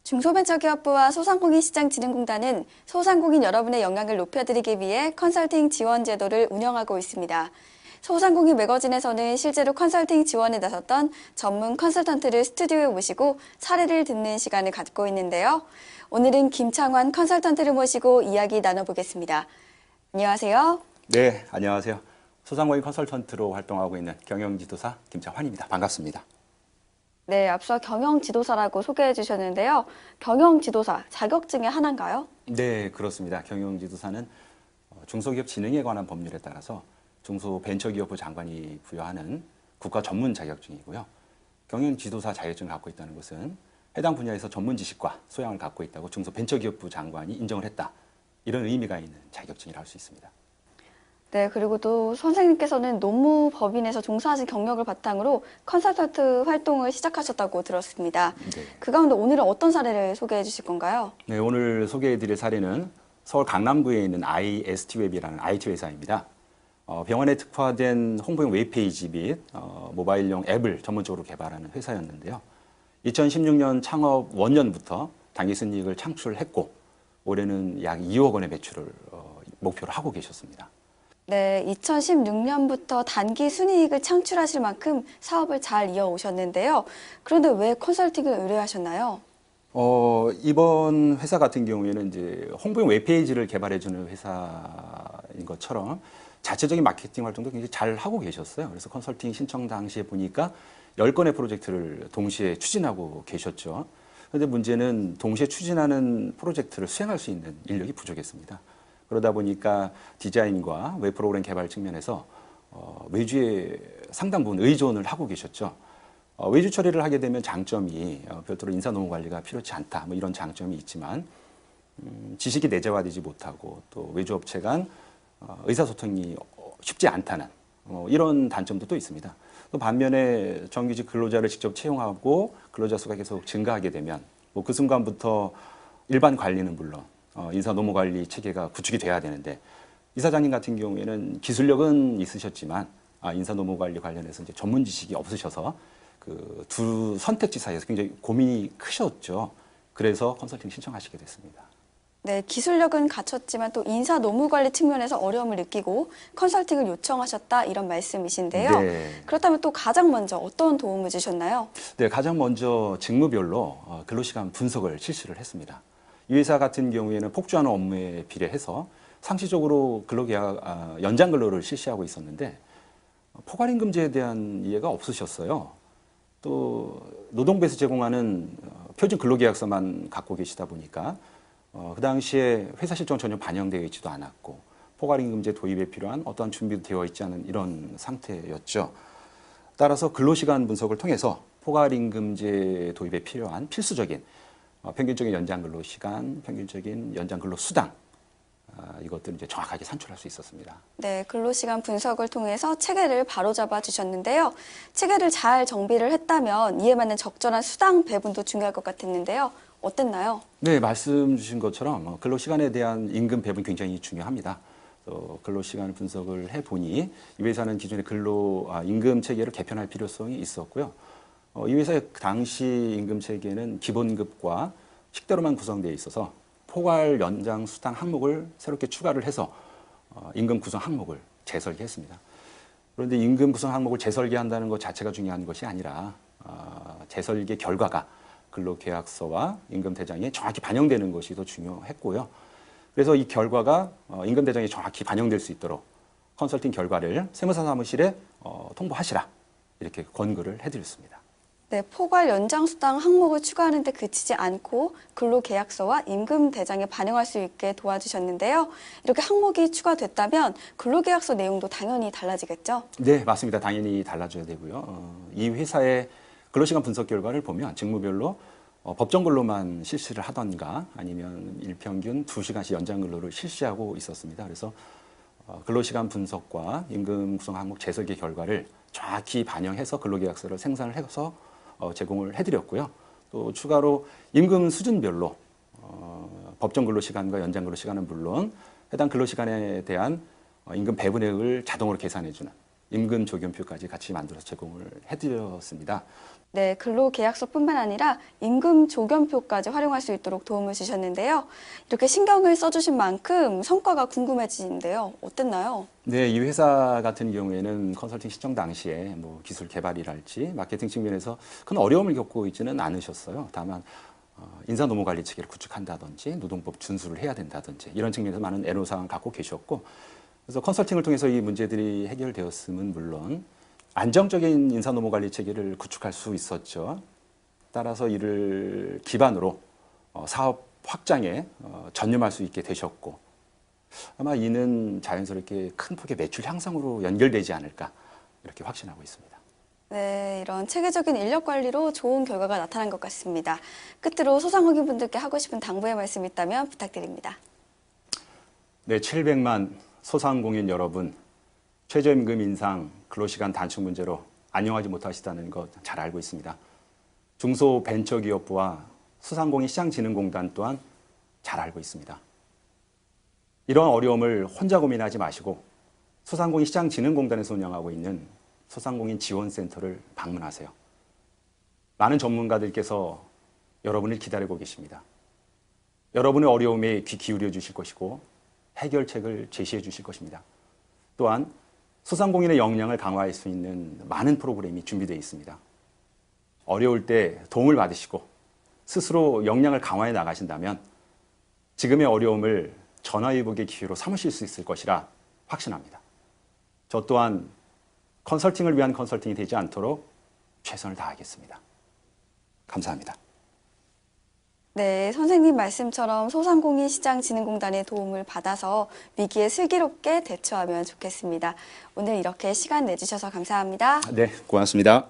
중소벤처기업부와 소상공인시장진흥공단은 소상공인 여러분의 역량을 높여드리기 위해 컨설팅 지원 제도를 운영하고 있습니다. 소상공인 매거진에서는 실제로 컨설팅 지원에 나섰던 전문 컨설턴트를 스튜디오에 모시고 사례를 듣는 시간을 갖고 있는데요. 오늘은 김창환 컨설턴트를 모시고 이야기 나눠보겠습니다. 안녕하세요. 네, 안녕하세요. 소상공인 컨설턴트로 활동하고 있는 경영지도사 김창환입니다. 반갑습니다. 네, 앞서 경영지도사라고 소개해 주셨는데요. 경영지도사 자격증의 하나인가요? 네, 그렇습니다. 경영지도사는 중소기업 진흥에 관한 법률에 따라서 중소벤처기업부 장관이 부여하는 국가 전문 자격증이고요. 경영지도사 자격증을 갖고 있다는 것은 해당 분야에서 전문 지식과 소양을 갖고 있다고 중소벤처기업부 장관이 인정을 했다. 이런 의미가 있는 자격증이라 할 수 있습니다. 네, 그리고 또 선생님께서는 노무법인에서 종사하신 경력을 바탕으로 컨설턴트 활동을 시작하셨다고 들었습니다. 네. 그 가운데 오늘은 어떤 사례를 소개해 주실 건가요? 네, 오늘 소개해드릴 사례는 서울 강남구에 있는 IST웹이라는 IT 회사입니다. 병원에 특화된 홍보용 웹페이지 및 모바일용 앱을 전문적으로 개발하는 회사였는데요. 2016년 창업 원년부터 단기 순이익을 창출했고 올해는 약 2억 원의 매출을 목표로 하고 계셨습니다. 네, 2016년부터 단기 순이익을 창출하실 만큼 사업을 잘 이어오셨는데요. 그런데 왜 컨설팅을 의뢰하셨나요? 이번 회사 같은 경우에는 이제 홍보용 웹페이지를 개발해주는 회사인 것처럼 자체적인 마케팅 활동도 굉장히 잘 하고 계셨어요. 그래서 컨설팅 신청 당시에 보니까 10건의 프로젝트를 동시에 추진하고 계셨죠. 그런데 문제는 동시에 추진하는 프로젝트를 수행할 수 있는 인력이 부족했습니다. 그러다 보니까 디자인과 웹 프로그램 개발 측면에서 외주에 상당 부분 의존을 하고 계셨죠. 외주 처리를 하게 되면 장점이 별도로 인사 노무 관리가 필요치 않다. 뭐 이런 장점이 있지만 지식이 내재화되지 못하고 또 외주 업체 간 의사소통이 쉽지 않다는 이런 단점도 또 있습니다. 또 반면에 정규직 근로자를 직접 채용하고 근로자 수가 계속 증가하게 되면 뭐 그 순간부터 일반 관리는 물론 인사 노무 관리 체계가 구축이 돼야 되는데 이사장님 같은 경우에는 기술력은 있으셨지만 인사 노무 관리 관련해서 이제 전문 지식이 없으셔서 그 두 선택지 사이에서 굉장히 고민이 크셨죠. 그래서 컨설팅 신청하시게 됐습니다. 네, 기술력은 갖췄지만 또 인사 노무 관리 측면에서 어려움을 느끼고 컨설팅을 요청하셨다 이런 말씀이신데요. 네. 그렇다면 또 가장 먼저 어떤 도움을 주셨나요? 네, 가장 먼저 직무별로 근로시간 분석을 실시를 했습니다. 이 회사 같은 경우에는 폭주하는 업무에 비례해서 상시적으로 근로계약 연장 근로를 실시하고 있었는데 포괄임금제에 대한 이해가 없으셨어요. 또 노동부에서 제공하는 표준 근로계약서만 갖고 계시다 보니까 그 당시에 회사 실정 전혀 반영되어 있지도 않았고 포괄임금제 도입에 필요한 어떠한 준비도 되어 있지 않은 이런 상태였죠. 따라서 근로시간 분석을 통해서 포괄임금제 도입에 필요한 필수적인 평균적인 연장 근로 시간, 평균적인 연장 근로 수당 이것들을 이제 정확하게 산출할 수 있었습니다. 네, 근로시간 분석을 통해서 체계를 바로잡아 주셨는데요. 체계를 잘 정비를 했다면 이에 맞는 적절한 수당 배분도 중요할 것 같았는데요. 어땠나요? 네, 말씀 주신 것처럼 근로시간에 대한 임금 배분 굉장히 중요합니다. 근로시간 분석을 해보니 이 회사는 기존의 임금 체계를 개편할 필요성이 있었고요. 이 회사의 당시 임금 체계는 기본급과 식대로만 구성되어 있어서 포괄 연장 수당 항목을 새롭게 추가를 해서 임금 구성 항목을 재설계했습니다. 그런데 임금 구성 항목을 재설계한다는 것 자체가 중요한 것이 아니라 재설계 결과가 근로계약서와 임금 대장에 정확히 반영되는 것이 더 중요했고요. 그래서 이 결과가 임금 대장에 정확히 반영될 수 있도록 컨설팅 결과를 세무사 사무실에 통보하시라 이렇게 권고를 해드렸습니다. 네, 포괄 연장 수당 항목을 추가하는 데 그치지 않고 근로계약서와 임금 대장에 반영할 수 있게 도와주셨는데요. 이렇게 항목이 추가됐다면 근로계약서 내용도 당연히 달라지겠죠? 네, 맞습니다. 당연히 달라져야 되고요. 이 회사의 근로시간 분석 결과를 보면 직무별로 법정 근로만 실시를 하던가 아니면 일평균 2시간씩 연장 근로를 실시하고 있었습니다. 그래서 근로시간 분석과 임금 구성 항목 재설계 결과를 정확히 반영해서 근로계약서를 생산을 해서 제공을 해드렸고요. 또 추가로 임금 수준별로 법정 근로시간과 연장 근로시간은 물론 해당 근로시간에 대한 임금 배분액을 자동으로 계산해주는 임금 조견표까지 같이 만들어서 제공을 해드렸습니다. 네, 근로계약서뿐만 아니라 임금 조견표까지 활용할 수 있도록 도움을 주셨는데요. 이렇게 신경을 써주신 만큼 성과가 궁금해지는데요. 어땠나요? 네, 이 회사 같은 경우에는 컨설팅 신청 당시에 뭐 기술 개발이랄지 마케팅 측면에서 큰 어려움을 겪고 있지는 않으셨어요. 다만 인사 노무 관리 체계를 구축한다든지 노동법 준수를 해야 된다든지 이런 측면에서 많은 애로사항을 갖고 계셨고, 그래서 컨설팅을 통해서 이 문제들이 해결되었음은 물론 안정적인 인사 노무 관리 체계를 구축할 수 있었죠. 따라서 이를 기반으로 사업 확장에 전념할 수 있게 되셨고, 아마 이는 자연스럽게 큰 폭의 매출 향상으로 연결되지 않을까 이렇게 확신하고 있습니다. 네, 이런 체계적인 인력 관리로 좋은 결과가 나타난 것 같습니다. 끝으로 소상공인 분들께 하고 싶은 당부의 말씀 있다면 부탁드립니다. 네, 700만 소상공인 여러분, 최저임금 인상, 근로시간 단축 문제로 안녕하지 못하시다는 것 잘 알고 있습니다. 중소벤처기업부와 소상공인 시장진흥공단 또한 잘 알고 있습니다. 이런 어려움을 혼자 고민하지 마시고 소상공인 시장진흥공단에서 운영하고 있는 소상공인 지원센터를 방문하세요. 많은 전문가들께서 여러분을 기다리고 계십니다. 여러분의 어려움에 귀 기울여 주실 것이고 해결책을 제시해 주실 것입니다. 또한 소상공인의 역량을 강화할 수 있는 많은 프로그램이 준비되어 있습니다. 어려울 때 도움을 받으시고 스스로 역량을 강화해 나가신다면 지금의 어려움을 전화위복의 기회로 삼으실 수 있을 것이라 확신합니다. 저 또한 컨설팅을 위한 컨설팅이 되지 않도록 최선을 다하겠습니다. 감사합니다. 네, 선생님 말씀처럼 소상공인 시장진흥공단의 도움을 받아서 위기에 슬기롭게 대처하면 좋겠습니다. 오늘 이렇게 시간 내주셔서 감사합니다. 네, 고맙습니다.